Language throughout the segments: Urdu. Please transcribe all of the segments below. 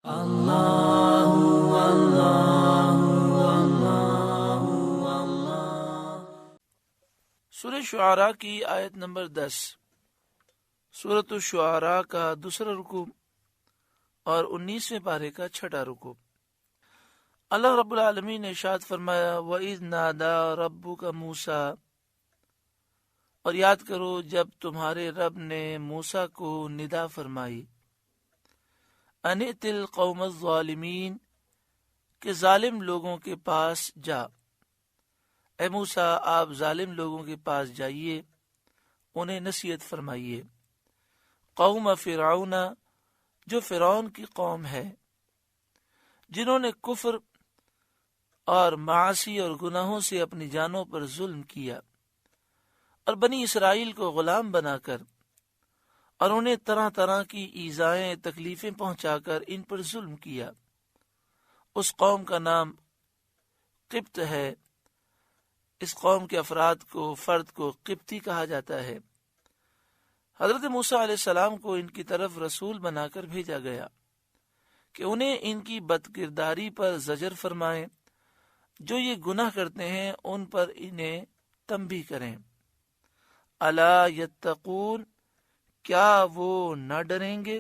اللہ اللہ اللہ۔ سورہ شعراء کی آیت نمبر 10۔ سورۃ الشعراء کا دوسرا رکوع اور 19ویں پارے کا چھٹا رکوع۔ اللہ رب العالمین نے ارشاد فرمایا وَإِذْ نَادَى رَبُّكَ مُوسَىٰ، اور یاد کرو جب تمہارے رب نے موسیٰ کو ندا فرمائی، اَنِ ائْتِ الْقَوْمَ الظَّالِمِينَ، کہ ظالم لوگوں کے پاس جا۔ اے موسیٰ آپ ظالم لوگوں کے پاس جائیے، انہیں نصیحت فرمائیے۔ قوم فرعون، جو فرعون کی قوم ہے، جنہوں نے کفر اور معاصی اور گناہوں سے اپنی جانوں پر ظلم کیا، اور بنی اسرائیل کو غلام بنا کر اور انہیں طرح طرح کی ایذائیں تکلیفیں پہنچا کر ان پر ظلم کیا۔ اس قوم کا نام قبط ہے۔ اس قوم کے فرد کو قبطی کہا جاتا ہے۔ حضرت موسیٰ علیہ السلام کو ان کی طرف رسول بنا کر بھیجا گیا کہ انہیں ان کی بد کرداری پر زجر فرمائیں، جو یہ گناہ کرتے ہیں ان پر انہیں تنبیہ کریں۔ الا یتقون، کیا وہ نہ ڈریں گے؟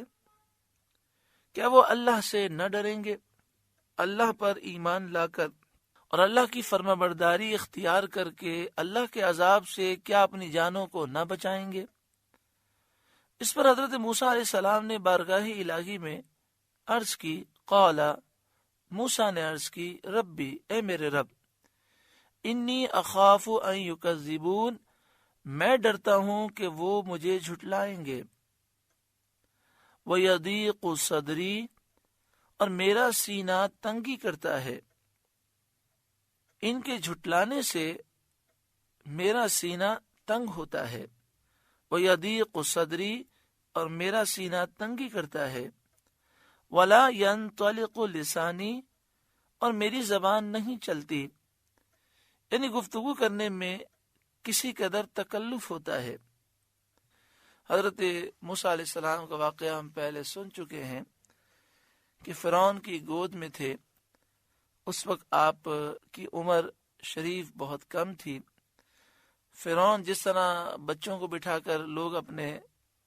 کیا وہ اللہ سے نہ ڈریں گے؟ اللہ پر ایمان لا کر اور اللہ کی فرما برداری اختیار کر کے اللہ کے عذاب سے کیا اپنی جانوں کو نہ بچائیں گے؟ اس پر حضرت موسیٰ علیہ السلام نے بارگاہ الہی میں عرض کی، قال، موسیٰ نے عرض کی، ربی، اے میرے رب، انی اخاف ان یکذبون، میں ڈرتا ہوں کہ وہ مجھے جھٹلائیں گے۔ وَيَضِيقُ صَدْرِي، اور میرا سینہ تنگی کرتا ہے، ان کے جھٹلانے سے میرا سینہ تنگ ہوتا ہے۔ وَيَضِيقُ صَدْرِي، اور میرا سینہ تنگی کرتا ہے۔ وَلَا يَنطَلِقُ لِسَانِي، اور میری زبان نہیں چلتی، یعنی گفتگو کرنے میں کسی قدر تکلف ہوتا ہے۔ حضرت موسیٰ علیہ السلام کا واقعہ ہم پہلے سن چکے ہیں کہ فرعون کی گود میں تھے۔ اس وقت آپ کی عمر شریف بہت کم تھی۔ فرعون جس طرح بچوں کو بٹھا کر لوگ اپنے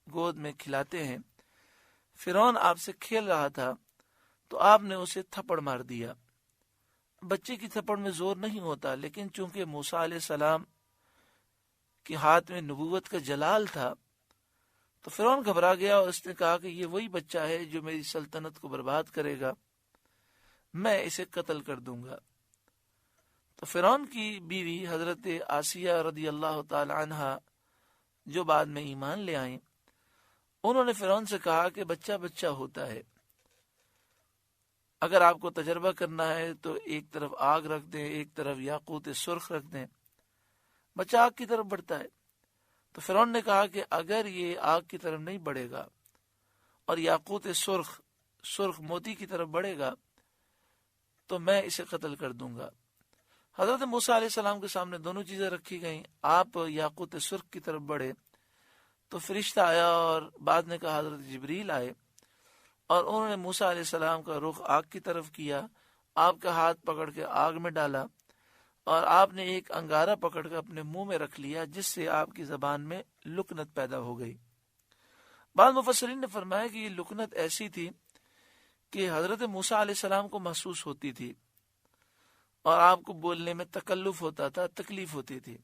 گود میں کھلاتے ہیں، فرعون آپ سے کھیل رہا تھا تو آپ نے اسے تھپڑ مار دیا۔ بچے کی تھپڑ میں زور نہیں ہوتا، لیکن چونکہ موسیٰ علیہ السلام کے ہاتھ میں نبوت کا جلال تھا تو فرعون گھبرا گیا اور اس نے کہا کہ یہ وہی بچہ ہے جو میری سلطنت کو برباد کرے گا، میں اسے قتل کر دوں گا۔ تو فرعون کی بیوی حضرت آسیہ رضی اللہ تعالی عنہ، جو بعد میں ایمان لے آئیں، انہوں نے فرعون سے کہا کہ بچہ بچہ ہوتا ہے، اگر آپ کو تجربہ کرنا ہے تو ایک طرف آگ رکھ دیں، ایک طرف یاقوت سرخ رکھ دیں، بچہ آگ کی طرف بڑھتا ہے۔ تو فرعون نے کہا کہ اگر یہ آگ کی طرف نہیں بڑھے گا اور یاقوت سرخ موتی کی طرف بڑھے گا تو میں اسے قتل کر دوں گا۔ حضرت موسیٰ علیہ السلام کے سامنے دونوں چیزیں رکھی گئیں۔ آپ یاقوت سرخ کی طرف بڑھے تو فرشتہ آیا، اور بعد نے کہا حضرت جبریل آئے اور انہوں نے موسیٰ علیہ السلام کا رخ آگ کی طرف کیا، آپ کا ہاتھ پکڑ کے آگ میں ڈالا اور آپ نے ایک انگارہ پکڑ کر اپنے منہ میں رکھ لیا، جس سے آپ کی زبان میں لکنت پیدا ہو گئی۔ بعض مفسرین نے فرمایا کہ یہ لکنت ایسی تھی کہ حضرت موسیٰ علیہ السلام کو محسوس ہوتی تھی اور آپ کو بولنے میں تکلف ہوتا تھا، تکلیف ہوتی تھی،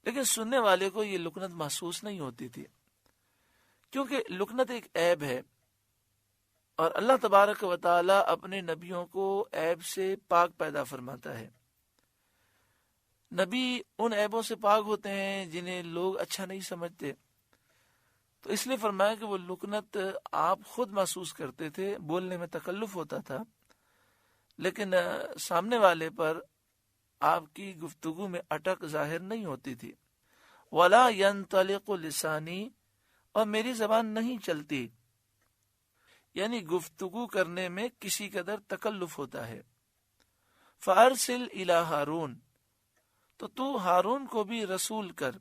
لیکن سننے والے کو یہ لکنت محسوس نہیں ہوتی تھی، کیونکہ لکنت ایک عیب ہے اور اللہ تبارک و تعالی اپنے نبیوں کو عیب سے پاک پیدا فرماتا ہے۔ نبی ان عیبوں سے پاک ہوتے ہیں جنہیں لوگ اچھا نہیں سمجھتے، تو اس لیے فرمایا کہ وہ لکنت آپ خود محسوس کرتے تھے، بولنے میں تکلف ہوتا تھا، لیکن سامنے والے پر آپ کی گفتگو میں اٹک ظاہر نہیں ہوتی تھی۔ وَلَا يَنطَلِقُ لِسَانِي، اور میری زبان نہیں چلتی، یعنی گفتگو کرنے میں کسی قدر تکلف ہوتا ہے۔ فَأَرْسِلْ إِلَىٰ ہارون، تو ہارون کو بھی رسول کر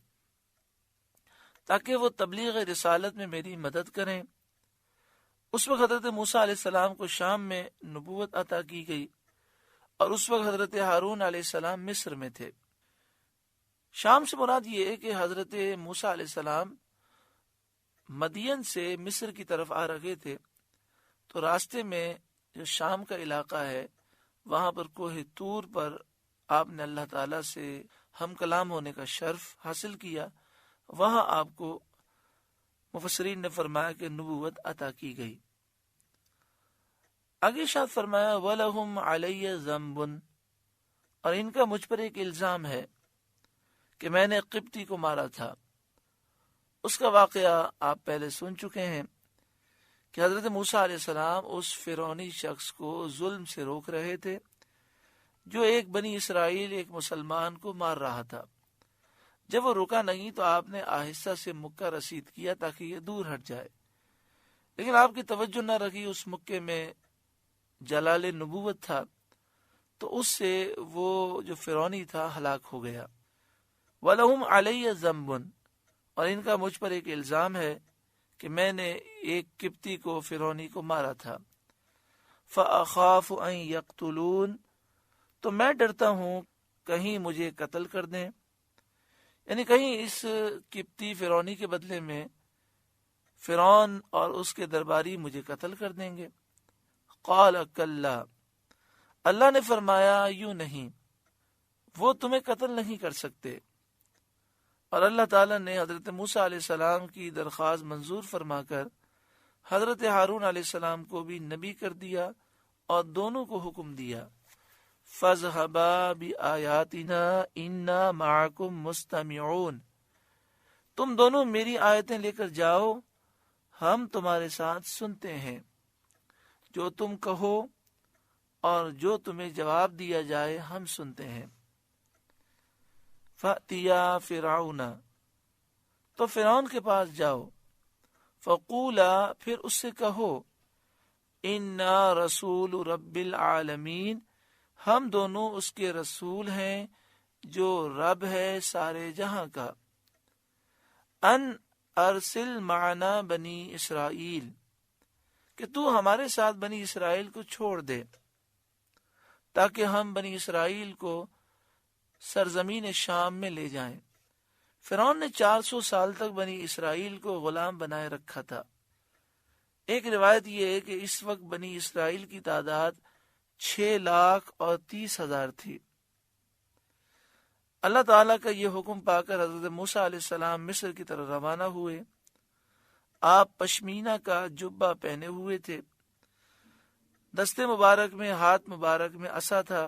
تاکہ وہ تبلیغ رسالت میں میری مدد کریں۔ اس وقت حضرت موسیٰ علیہ السلام کو شام میں نبوت عطا کی گئی اور اس وقت حضرت ہارون علیہ السلام مصر میں تھے۔ شام سے مراد یہ ہے کہ حضرت موسیٰ علیہ السلام مدین سے مصر کی طرف آ رہے تھے، تو راستے میں جو شام کا علاقہ ہے وہاں پر کوہ طور پر آپ نے اللہ تعالیٰ سے ہم کلام ہونے کا شرف حاصل کیا۔ وہاں آپ کو مفسرین نے فرمایا کہ نبوت عطا کی گئی۔ آگے ارشاد فرمایا وَلَهُمْ عَلَيَّ ذَنْبٌ، اور ان کا مجھ پر ایک الزام ہے کہ میں نے قبطی کو مارا تھا۔ اس کا واقعہ آپ پہلے سن چکے ہیں کہ حضرت موسیٰ علیہ السلام اس فرعونی شخص کو ظلم سے روک رہے تھے جو ایک بنی اسرائیل ایک مسلمان کو مار رہا تھا۔ جب وہ رکا نہیں تو آپ نے آہستہ سے مکہ رسید کیا تاکہ یہ دور ہٹ جائے، لیکن آپ کی توجہ نہ رکھی، اس مکے میں جلال نبوت تھا تو اس سے وہ جو فرعونی تھا ہلاک ہو گیا۔ وَلَهُمْ عَلَيَّ ذَنْبٌ، اور ان کا مجھ پر ایک الزام ہے کہ میں نے ایک قبطی کو فرعونی کو مارا تھا۔ فَأَخَافُ أَن يَقْتُلُونَ، تو میں ڈرتا ہوں کہیں مجھے قتل کر دیں، یعنی کہیں اس قبطی فرعونی کے بدلے میں فرعون اور اس کے درباری مجھے قتل کر دیں گے۔ قال کلا، اللہ نے فرمایا یوں نہیں، وہ تمہیں قتل نہیں کر سکتے۔ اور اللہ تعالیٰ نے حضرت موسیٰ علیہ السلام کی درخواست منظور فرما کر حضرت ہارون علیہ السلام کو بھی نبی کر دیا اور دونوں کو حکم دیا فَاذْهَبَا بِآيَاتِنَا إِنَّا مَعَكُمْ مُسْتَمِعُونَ، تم دونوں میری آیتیں لے کر جاؤ، ہم تمہارے ساتھ سنتے ہیں، جو تم کہو اور جو تمہیں جواب دیا جائے ہم سنتے ہیں۔ فَأْتِيَا فِرْعَوْنَ، تو فرعون کے پاس جاؤ، فَقُولَا، پھر اس سے کہو، إِنَّا رَسُولُ رَبِّ الْعَالَمِينَ، ہم دونوں اس کے رسول ہیں جو رب ہے سارے جہاں کا۔ ان ارسل معنا بنی اسرائیل، کہ تو ہمارے ساتھ بنی اسرائیل کو چھوڑ دے تاکہ ہم بنی اسرائیل کو سرزمین شام میں لے جائیں۔ فرعون نے 400 سال تک بنی اسرائیل کو غلام بنائے رکھا تھا۔ ایک روایت یہ ہے کہ اس وقت بنی اسرائیل کی تعداد 6,30,000 تھی۔ اللہ تعالیٰ کا یہ حکم پا کر حضرت موسیٰ علیہ السلام مصر کی طرف روانہ ہوئے۔ آپ پشمینہ کا جبہ پہنے ہوئے تھے، دستے مبارک میں، ہاتھ مبارک میں عصا تھا،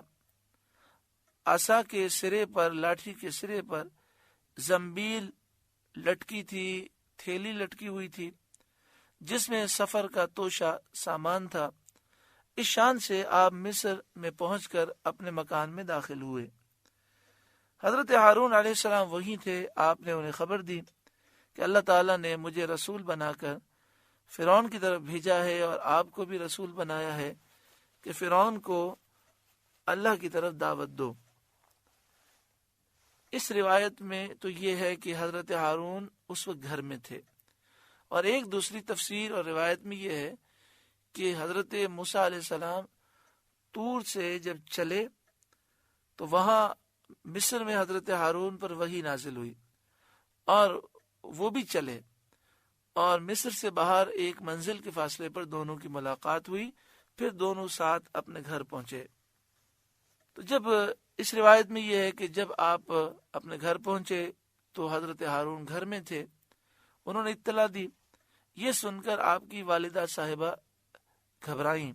عصا کے سرے پر، لاٹھی کے سرے پر زنبیل لٹکی تھی، تھیلی لٹکی ہوئی تھی جس میں سفر کا توشہ سامان تھا۔ اس شان سے آپ مصر میں پہنچ کر اپنے مکان میں داخل ہوئے۔ حضرت ہارون علیہ السلام وہی تھے۔ آپ نے انہیں خبر دی کہ اللہ تعالیٰ نے مجھے رسول بنا کر فرعون کی طرف بھیجا ہے اور آپ کو بھی رسول بنایا ہے کہ فرعون کو اللہ کی طرف دعوت دو۔ اس روایت میں تو یہ ہے کہ حضرت ہارون اس وقت گھر میں تھے، اور ایک دوسری تفسیر اور روایت میں یہ ہے کہ حضرت موسیٰ علیہ السلام طور سے جب چلے تو وہاں مصر میں حضرت ہارون پر وحی نازل ہوئی اور وہ بھی چلے، اور مصر سے باہر ایک منزل کے فاصلے پر دونوں کی ملاقات ہوئی، پھر دونوں ساتھ اپنے گھر پہنچے۔ تو جب اس روایت میں یہ ہے کہ جب آپ اپنے گھر پہنچے تو حضرت ہارون گھر میں تھے، انہوں نے اطلاع دی۔ یہ سن کر آپ کی والدہ صاحبہ گھبرائیں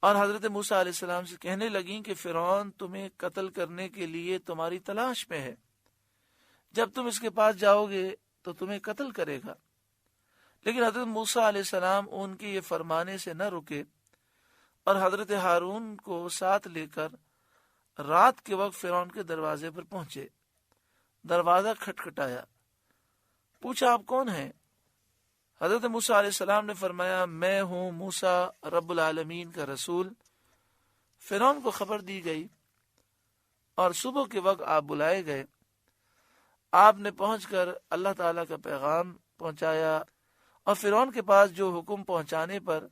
اور حضرت موسیٰ علیہ السلام سے کہنے لگیں کہ فرعون تمہیں قتل کرنے کے لیے تمہاری تلاش میں ہے، جب تم اس کے پاس جاؤ گے تو تمہیں قتل کرے گا۔ لیکن حضرت موسیٰ علیہ السلام ان کے یہ فرمانے سے نہ رکے اور حضرت ہارون کو ساتھ لے کر رات کے وقت فرعون کے دروازے پر پہنچے۔ دروازہ کھٹکھٹایا، پوچھا آپ کون ہیں؟ حضرت موسیٰ علیہ السلام نے فرمایا میں ہوں موسیٰ رب العالمین کا رسول۔ فرعون کو خبر دی گئی اور صبح کے وقت آپ بلائے گئے۔ آپ نے پہنچ کر اللہ تعالیٰ کا پیغام پہنچایا اور فرعون کے پاس جو حکم پہنچانے پر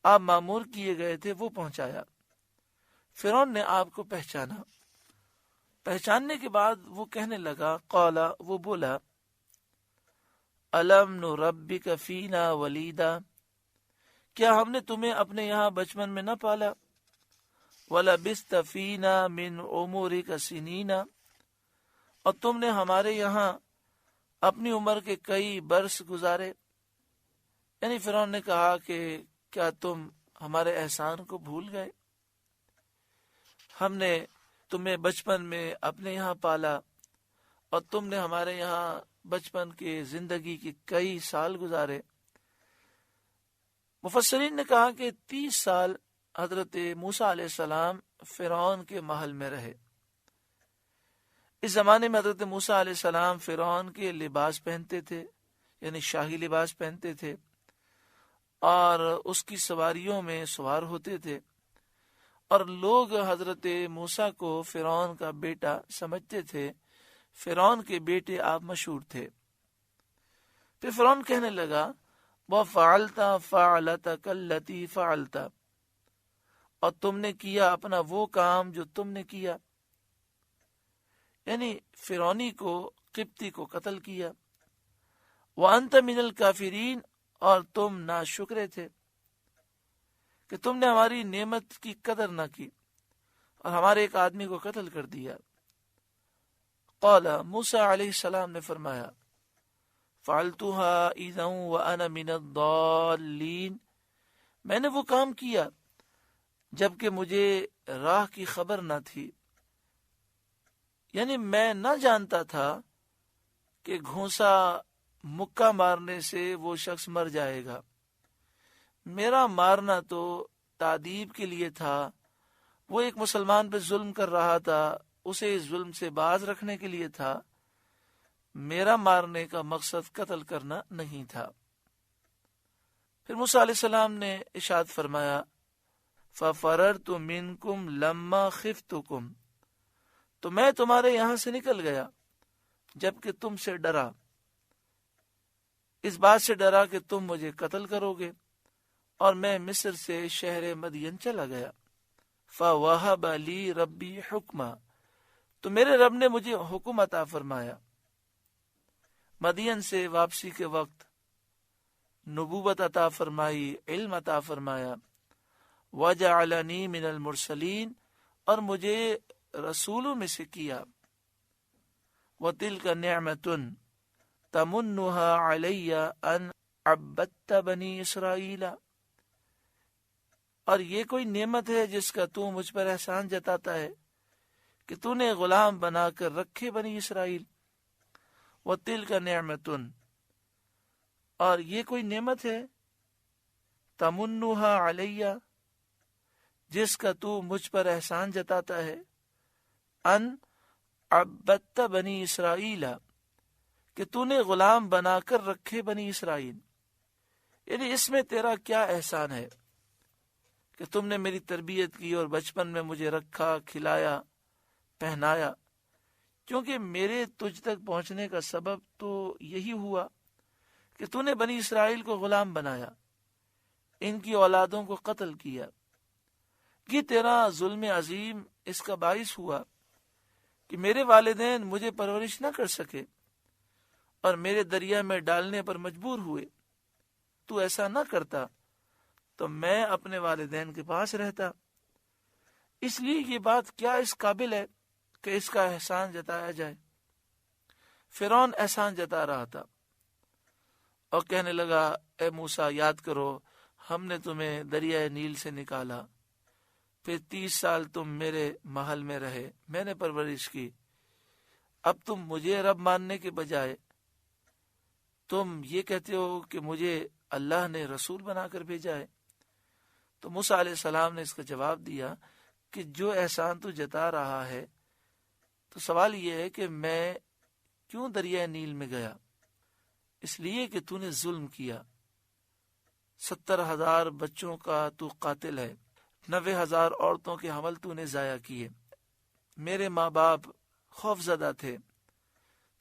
آپ مامور کیے گئے تھے وہ پہنچایا۔ فرعون نے آپ کو پہچانا۔ پہچاننے کے بعد وہ کہنے لگا، قالا، وہ بولا، الم نربک فینا ولیدا، کیا ہم نے تمہیں اپنے یہاں بچپن میں نہ پالا؟ ولبثت فینا من عمرک سنین، اور تم نے ہمارے یہاں اپنی عمر کے کئی برس گزارے۔ یعنی فرعون نے کہا کہ کیا تم ہمارے احسان کو بھول گئے؟ ہم نے تمہیں بچپن میں اپنے یہاں پالا اور تم نے ہمارے یہاں بچپن کے زندگی کے کئی سال گزارے۔ مفسرین نے کہا کہ 30 سال حضرت موسیٰ علیہ السلام فرعون کے محل میں رہے۔ اس زمانے میں حضرت موسیٰ علیہ السلام فرعون کے لباس پہنتے تھے، یعنی شاہی لباس پہنتے تھے، اور اس کی سواریوں میں سوار ہوتے تھے، اور لوگ حضرت موسیٰ کو فرعون کا بیٹا سمجھتے تھے۔ فرعون کے بیٹے آپ مشہور تھے۔ پھر فرعون کہنے لگا، وَفَعَلْتَ فَعْلَتَكَ الَّتِي فَعَلْتَ، اور تم نے کیا اپنا وہ کام جو تم نے کیا، یعنی فرعونی کو، قبطی کو قتل کیا۔ وَأَنْتَ مِنَ الْكَافِرِينَ، اور تم ناشکرے تھے کہ تم نے ہماری نعمت کی قدر نہ کی اور ہمارے ایک آدمی کو قتل کر دیا۔ قال، موسیٰ علیہ السلام نے فرمایا، فعلتها اذا وانا من الضالین، میں نے وہ کام کیا جبکہ مجھے راہ کی خبر نہ تھی، یعنی میں نہ جانتا تھا کہ گھونسا مکہ مارنے سے وہ شخص مر جائے گا۔ میرا مارنا تو تعذیب کے لیے تھا، وہ ایک مسلمان پہ ظلم کر رہا تھا، اسے اس ظلم سے باز رکھنے کے لیے تھا، میرا مارنے کا مقصد قتل کرنا نہیں تھا۔ پھر موسیٰ علیہ السلام نے ارشاد فرمایا، فَفَرَرْتُ مِنْكُمْ لَمَّا خِفْتُكُمْ، تو میں تمہارے یہاں سے نکل گیا جبکہ تم سے ڈرا، اس بات سے ڈرا کہ تم مجھے قتل کرو گے، اور میں مصر سے شہر مدین چلا گیا۔ فَوَهَبَ لِي رَبِّي حُکْمًا، تو میرے رب نے مجھے حکم عطا فرمایا۔ مدین سے واپسی کے وقت نبوت عطا فرمائی، علم عطا فرمایا۔ وَجَعَلَنِي مِنَ الْمُرْسَلِينَ، اور مجھے رسولوں میں سے کیا۔ وَتِلْكَ نِعْمَةٌ تَمُنُّهَا عَلَيَّ أَنْ عَبَّدْتَ بَنِي إِسْرَائِيلَ، اور یہ کوئی نعمت ہے جس کا تو مجھ پر احسان جتاتا ہے کہ تو نے غلام بنا کر رکھے بنی اسرائیل۔ وَتِلْكَ نِعْمَةٌ، اور یہ کوئی نعمت ہے، تَمُنُّهَا عَلَيَّ، جس کا تو مجھ پر احسان جتاتا ہے، ان عبدت بنی اسرائیل، کہ تو نے غلام بنا کر رکھے بنی اسرائیل۔ یعنی اس میں تیرا کیا احسان ہے کہ تم نے میری تربیت کی اور بچپن میں مجھے رکھا، کھلایا، پہنایا، کیونکہ میرے تجھ تک پہنچنے کا سبب تو یہی ہوا کہ تو نے بنی اسرائیل کو غلام بنایا، ان کی اولادوں کو قتل کیا۔ یہ تیرا ظلم عظیم اس کا باعث ہوا کہ میرے والدین مجھے پرورش نہ کر سکے اور میرے دریا میں ڈالنے پر مجبور ہوئے۔ تو ایسا نہ کرتا تو میں اپنے والدین کے پاس رہتا۔ اس لیے یہ بات کیا اس قابل ہے کہ اس کا احسان جتایا جائے۔ فرعون احسان جتا رہا تھا اور کہنے لگا، اے موسیٰ، یاد کرو ہم نے تمہیں دریائے نیل سے نکالا، پھر 30 سال تم میرے محل میں رہے، میں نے پرورش کی، اب تم مجھے رب ماننے کے بجائے تم یہ کہتے ہو کہ مجھے اللہ نے رسول بنا کر بھیجا ہے۔ تو موسیٰ علیہ السلام نے اس کا جواب دیا کہ جو احسان تو جتا رہا ہے، تو سوال یہ ہے کہ میں کیوں دریائے نیل میں گیا؟ اس لیے کہ تو نے ظلم کیا، 70,000 بچوں کا تو قاتل ہے، 90,000 عورتوں کے حمل تو نے ضائع کیے، میرے ماں باپ خوف زدہ تھے،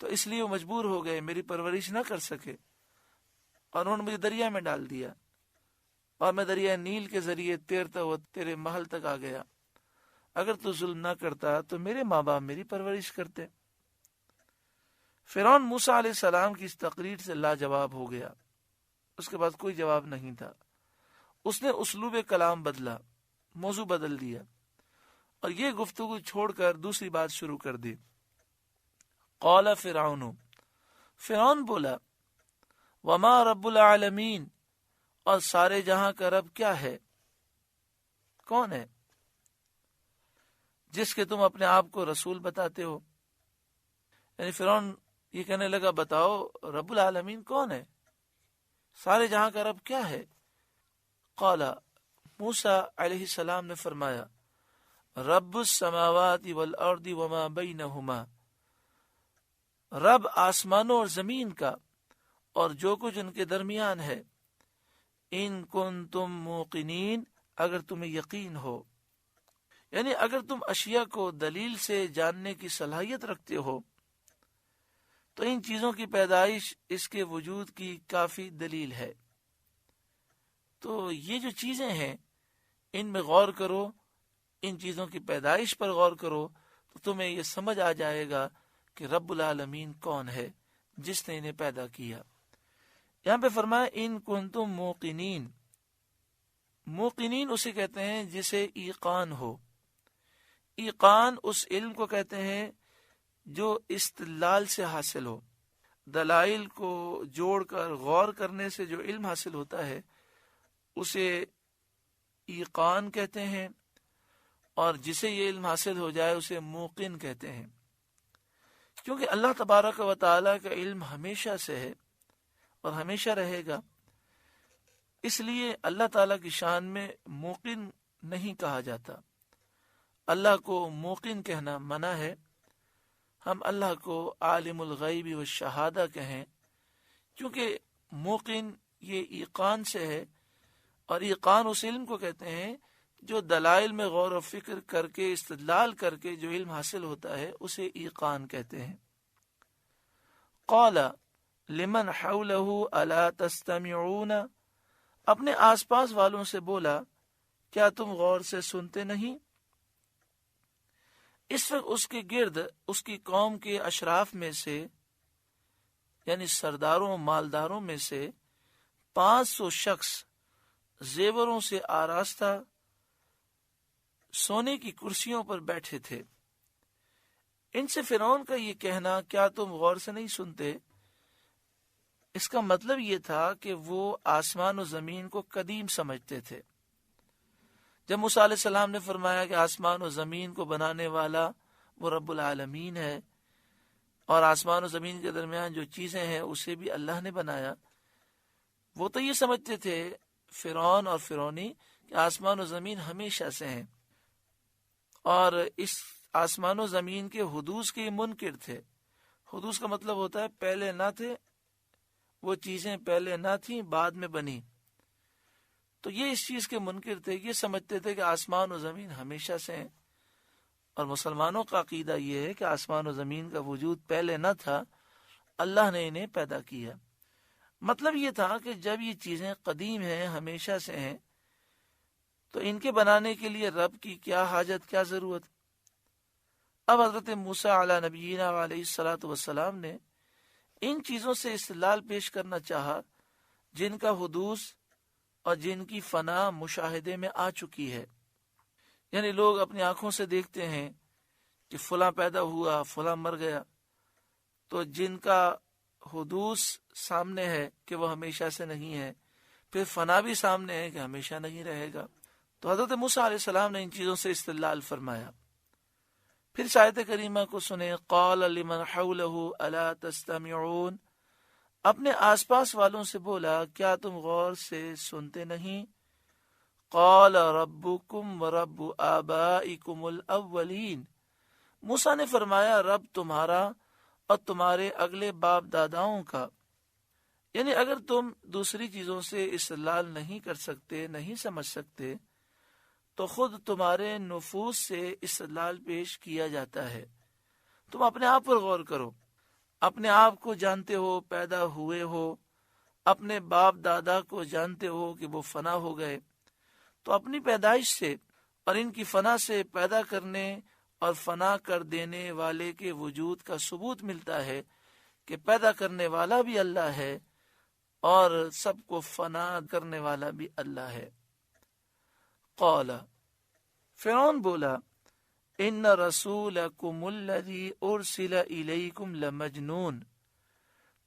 تو اس لیے وہ مجبور ہو گئے، میری پرورش نہ کر سکے، اور انہوں نے مجھے دریا میں ڈال دیا، اور میں دریا نیل کے ذریعے تیرتا ہوا تیرے محل تک آ گیا۔ اگر تو ظلم نہ کرتا تو میرے ماں باپ میری پرورش کرتے۔ فرعون موسیٰ علیہ السلام کی اس تقریر سے لاجواب ہو گیا، اس کے بعد کوئی جواب نہیں تھا۔ اس نے اسلوب کلام بدلا، موضوع بدل دیا، اور یہ گفتگو چھوڑ کر دوسری بات شروع کر دی۔ قال فرعون، فرعون بولا، وما رب العالمین، اور سارے جہاں کا رب کیا ہے؟ کون ہے جس کے تم اپنے آپ کو رسول بتاتے ہو؟ یعنی فرعون یہ کہنے لگا، بتاؤ رب العالمین کون ہے، سارے جہاں کا رب کیا ہے؟ قال، موسیٰ علیہ السلام نے فرمایا، رب السماوات والارض وما بینہما، رب آسمانوں اور زمین کا اور جو کچھ ان کے درمیان ہے، ان کنتم موقنین، اگر تمہیں یقین ہو، یعنی اگر تم اشیاء کو دلیل سے جاننے کی صلاحیت رکھتے ہو تو ان چیزوں کی پیدائش اس کے وجود کی کافی دلیل ہے۔ تو یہ جو چیزیں ہیں ان میں غور کرو، ان چیزوں کی پیدائش پر غور کرو تو تمہیں یہ سمجھ آ جائے گا کہ رب العالمین کون ہے جس نے انہیں پیدا کیا۔ یہاں پہ فرمایا ان کنتم موقنین، موقنین اسے کہتے ہیں جسے ایقان ہو۔ ایقان اس علم کو کہتے ہیں جو استدلال سے حاصل ہو، دلائل کو جوڑ کر غور کرنے سے جو علم حاصل ہوتا ہے اسے ایقان کہتے ہیں، اور جسے یہ علم حاصل ہو جائے اسے موقن کہتے ہیں۔ کیونکہ اللہ تبارک و تعالیٰ کا علم ہمیشہ سے ہے اور ہمیشہ رہے گا، اس لیے اللہ تعالیٰ کی شان میں موقن نہیں کہا جاتا۔ اللہ کو موقن کہنا منع ہے۔ ہم اللہ کو عالم الغیب والشہادہ کہیں، کیونکہ موقن یہ ایقان سے ہے، اور ایقان اس علم کو کہتے ہیں جو دلائل میں غور و فکر کر کے استدلال کر کے جو علم حاصل ہوتا ہے اسے ایقان کہتے ہیں۔ قال لمن حولہ الا تستمعون، اپنے آس پاس والوں سے بولا کیا تم غور سے سنتے نہیں؟ اس وقت اس کے گرد اس کی قوم کے اشراف میں سے، یعنی سرداروں مالداروں میں سے 500 شخص زیوروں سے آراستہ سونے کی کرسیوں پر بیٹھے تھے۔ ان سے فرعون کا یہ کہنا کیا تم غور سے نہیں سنتے، اس کا مطلب یہ تھا کہ وہ آسمان و زمین کو قدیم سمجھتے تھے۔ جب موسیٰ علیہ السلام نے فرمایا کہ آسمان و زمین کو بنانے والا وہ رب العالمین ہے، اور آسمان و زمین کے درمیان جو چیزیں ہیں اسے بھی اللہ نے بنایا، وہ تو یہ سمجھتے تھے فرعون اور فرعونی کہ آسمان و زمین ہمیشہ سے ہیں، اور اس آسمان و زمین کے حدوث کے منکر تھے۔ حدوث کا مطلب ہوتا ہے پہلے نہ تھے، وہ چیزیں پہلے نہ تھیں بعد میں بنی۔ تو یہ اس چیز کے منکر تھے، یہ سمجھتے تھے کہ آسمان و زمین ہمیشہ سے ہیں، اور مسلمانوں کا عقیدہ یہ ہے کہ آسمان و زمین کا وجود پہلے نہ تھا، اللہ نے انہیں پیدا کیا۔ مطلب یہ تھا کہ جب یہ چیزیں قدیم ہیں، ہمیشہ سے ہیں، تو ان کے بنانے کے لیے رب کی کیا حاجت، کیا ضرورت۔ اب حضرت موسیٰ علیہ نبینا علیہ الصلاۃ والسلام نے ان چیزوں سے استدلال پیش کرنا چاہا جن کا حدوث اور جن کی فنا مشاہدے میں آ چکی ہے۔ یعنی لوگ اپنی آنکھوں سے دیکھتے ہیں کہ فلاں پیدا ہوا، فلاں مر گیا، تو جن کا حدوث سامنے ہے کہ وہ ہمیشہ سے نہیں ہے، پھر فنا بھی سامنے ہے کہ ہمیشہ نہیں رہے گا۔ تو حضرت موسیٰ علیہ السلام نے ان چیزوں سے استدلال فرمایا۔ پھر اس آیت کریمہ کو سنیں، قال لمن حولہ الا تستمعون، اپنے آس پاس والوں سے بولا کیا تم غور سے سنتے نہیں؟ قال ربکم ورب آبائکم الاولین، موسیٰ نے فرمایا رب تمہارا اور تمہارے اگلے باپ داداؤں کا۔ یعنی اگر تم دوسری چیزوں سے استدلال نہیں کر سکتے، نہیں سمجھ سکتے، تو خود تمہارے نفوس سے استدلال پیش کیا جاتا ہے۔ تم اپنے آپ پر غور کرو، اپنے آپ کو جانتے ہو، پیدا ہوئے ہو، اپنے باپ دادا کو جانتے ہو کہ وہ فنا ہو گئے، تو اپنی پیدائش سے اور ان کی فنا سے پیدا کرنے اور فنا کر دینے والے کے وجود کا ثبوت ملتا ہے کہ پیدا کرنے والا بھی اللہ ہے اور سب کو فنا کرنے والا بھی اللہ ہے۔ قال، فرعون بولا، ان رسولکم الذی ارسل الیکم لمجنون،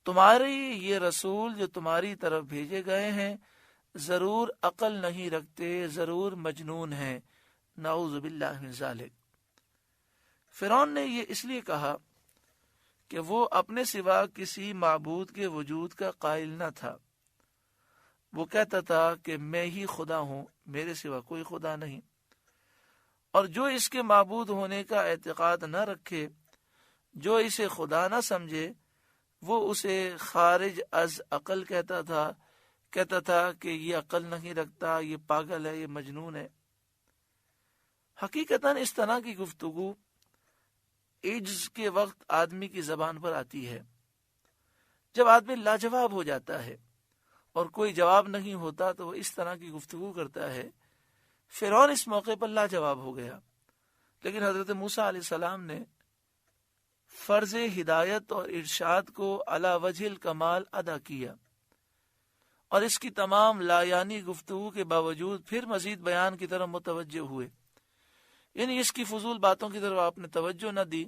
تمہارے یہ رسول جو تمہاری طرف بھیجے گئے ہیں ضرور عقل نہیں رکھتے، ضرور مجنون ہیں، نعوذ باللہ من ذالک۔ فرعون نے یہ اس لیے کہا کہ وہ اپنے سوا کسی معبود کے وجود کا قائل نہ تھا۔ وہ کہتا تھا کہ میں ہی خدا ہوں، میرے سوا کوئی خدا نہیں، اور جو اس کے معبود ہونے کا اعتقاد نہ رکھے، جو اسے خدا نہ سمجھے، وہ اسے خارج از عقل کہتا تھا کہ یہ عقل نہیں رکھتا، یہ پاگل ہے، یہ مجنون ہے۔ حقیقتاً اس طرح کی گفتگو عجز کے وقت آدمی کی زبان پر آتی ہے، جب آدمی لاجواب ہو جاتا ہے اور کوئی جواب نہیں ہوتا تو وہ اس طرح کی گفتگو کرتا ہے۔ فرعون اس موقع پر لاجواب ہو گیا، لیکن حضرت موسیٰ علیہ السلام نے فرض ہدایت اور ارشاد کو علی وجہ الکمال ادا کیا، اور اس کی تمام لا یعنی گفتگو کے باوجود پھر مزید بیان کی طرف متوجہ ہوئے، یعنی اس کی فضول باتوں کی طرف آپ نے توجہ نہ دی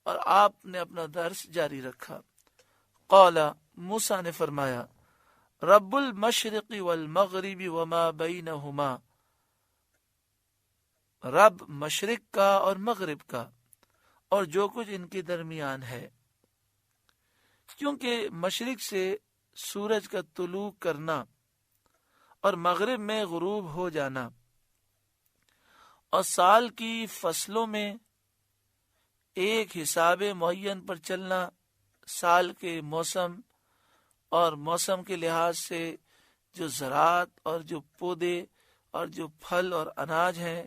اور آپ نے اپنا درس جاری رکھا۔ قال، موسیٰ نے فرمایا، رب المشرق والمغرب وما بینہما، رب مشرق کا اور مغرب کا اور جو کچھ ان کے درمیان ہے، کیونکہ مشرق سے سورج کا طلوع کرنا اور مغرب میں غروب ہو جانا اور سال کی فصلوں میں ایک حساب معین پر چلنا، سال کے موسم اور موسم کے لحاظ سے جو زراعت اور جو پودے اور جو پھل اور اناج ہیں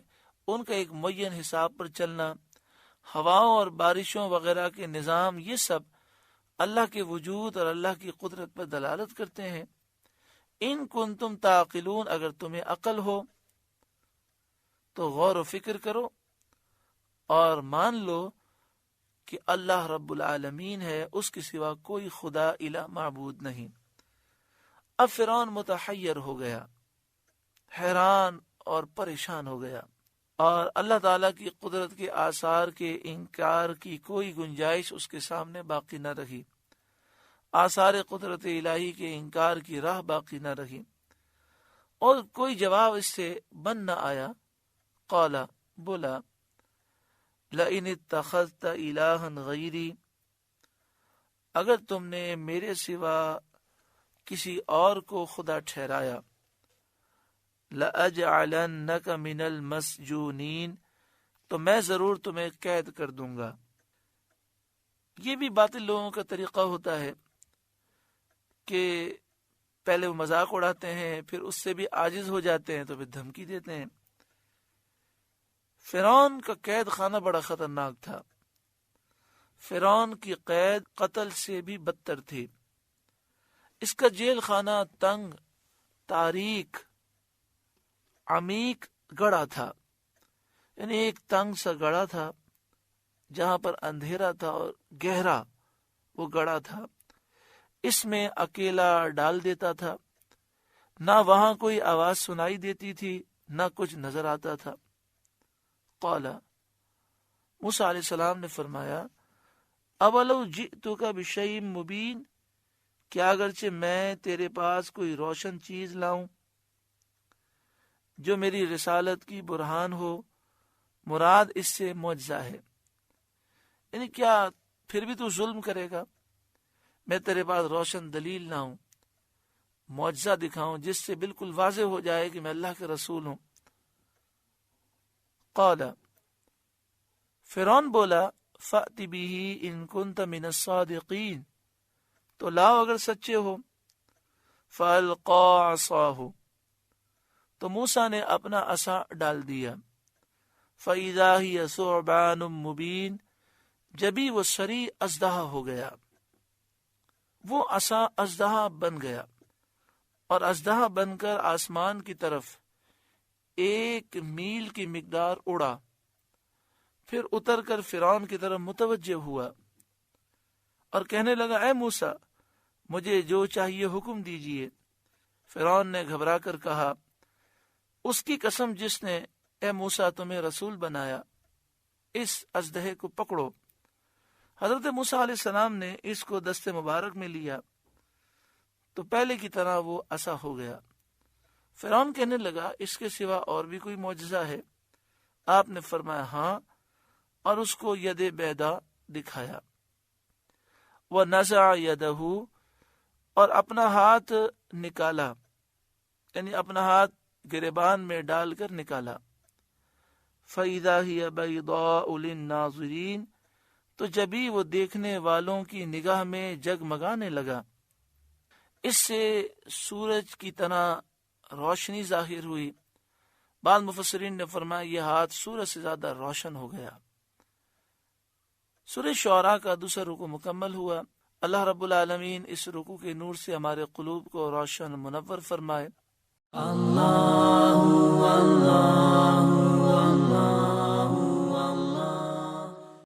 ان کا ایک معین حساب پر چلنا، ہواؤں اور بارشوں وغیرہ کے نظام، یہ سب اللہ کے وجود اور اللہ کی قدرت پر دلالت کرتے ہیں۔ ان کنتم تعقلون، اگر تمہیں عقل ہو تو غور و فکر کرو اور مان لو کہ اللہ رب العالمین ہے، اس کے سوا کوئی خدا الہ معبود نہیں۔ اب فرعون متحیر ہو گیا، حیران اور پریشان ہو گیا، اور اللہ تعالیٰ کی قدرت کے آثار کے انکار کی کوئی گنجائش اس کے سامنے باقی نہ رہی، آثار قدرت الہی کے انکار کی راہ باقی نہ رہی، اور کوئی جواب اس سے بن نہ آیا۔ قال، بولا، لئن اتخذت الہا غیری، اگر تم نے میرے سوا کسی اور کو خدا ٹھہرایا، لأجعلنک من المسجونین، تو میں ضرور تمہیں قید کر دوں گا۔ یہ بھی باطل لوگوں کا طریقہ ہوتا ہے کہ پہلے وہ مذاق اڑاتے ہیں، پھر اس سے بھی عاجز ہو جاتے ہیں تو پھر دھمکی دیتے ہیں۔ فرعون کا قید خانہ بڑا خطرناک تھا، فرعون کی قید قتل سے بھی بدتر تھی۔ اس کا جیل خانہ تنگ، تاریک، عمیق گڑھا تھا، یعنی ایک تنگ سا گڑھا تھا جہاں پر اندھیرا تھا اور گہرا وہ گڑھا تھا۔ اس میں اکیلا ڈال دیتا تھا، نہ وہاں کوئی آواز سنائی دیتی تھی، نہ کچھ نظر آتا تھا۔ قال، موسیٰ علیہ السلام نے فرمایا، اولو جئتک بشیء مبین، کیا اگرچہ میں تیرے پاس کوئی روشن چیز لاؤں جو میری رسالت کی برہان ہو، مراد اس سے معجزہ ہے، یعنی کیا پھر بھی تو ظلم کرے گا؟ میں تیرے پاس روشن دلیل لاؤں، معجزہ دکھاؤں جس سے بالکل واضح ہو جائے کہ میں اللہ کے رسول ہوں۔ قال، فرعون بولا، فأت بہ ان کنت من الصادقین، تو لاؤ اگر سچے ہو۔ فالقى عصاه، تو موسیٰ نے اپنا عصا ڈال دیا۔ فإذا هي ثعبان مبین، جبھی وہ سری اژدہا ہو گیا، وہ عصا اژدہا بن گیا۔ اور اژدہا بن کر آسمان کی طرف 1 میل کی مقدار اڑا، پھر اتر کر فرعون کی طرف متوجہ ہوا اور کہنے لگا اے موسیٰ مجھے جو چاہیے حکم دیجیے۔ فرعون نے گھبرا کر کہا اس کی قسم جس نے اے موسیٰ تمہیں رسول بنایا، اس اژدہے کو پکڑو۔ حضرت موسیٰ علیہ السلام نے اس کو دست مبارک میں لیا تو پہلے کی طرح وہ عصا ہو گیا۔ فرعون کہنے لگا اس کے سوا اور بھی کوئی معجزہ ہے؟ آپ نے فرمایا ہاں، اور اس کو ید بیدا دکھایا۔ وَنَزَعَ يَدَهُ، اور اپنا ہاتھ نکالا، یعنی اپنا ہاتھ گریبان میں ڈال کر نکالا۔ فَإِذَا هِيَ بَيْضَاءُ لِلنَّاظِرِينَ، تو جبھی وہ دیکھنے والوں کی نگاہ میں جگمگانے لگا۔ اس سے سورج کی طرح روشنی ظاہر ہوئی۔ بعض مفسرین نے فرمایا یہ ہاتھ سورج سے زیادہ روشن ہو گیا۔ سورہ شعراء کا دوسرا رکوع مکمل ہوا۔ اللہ رب العالمین اس رکوع کے نور سے ہمارے قلوب کو روشن منور فرمائے۔ اللہ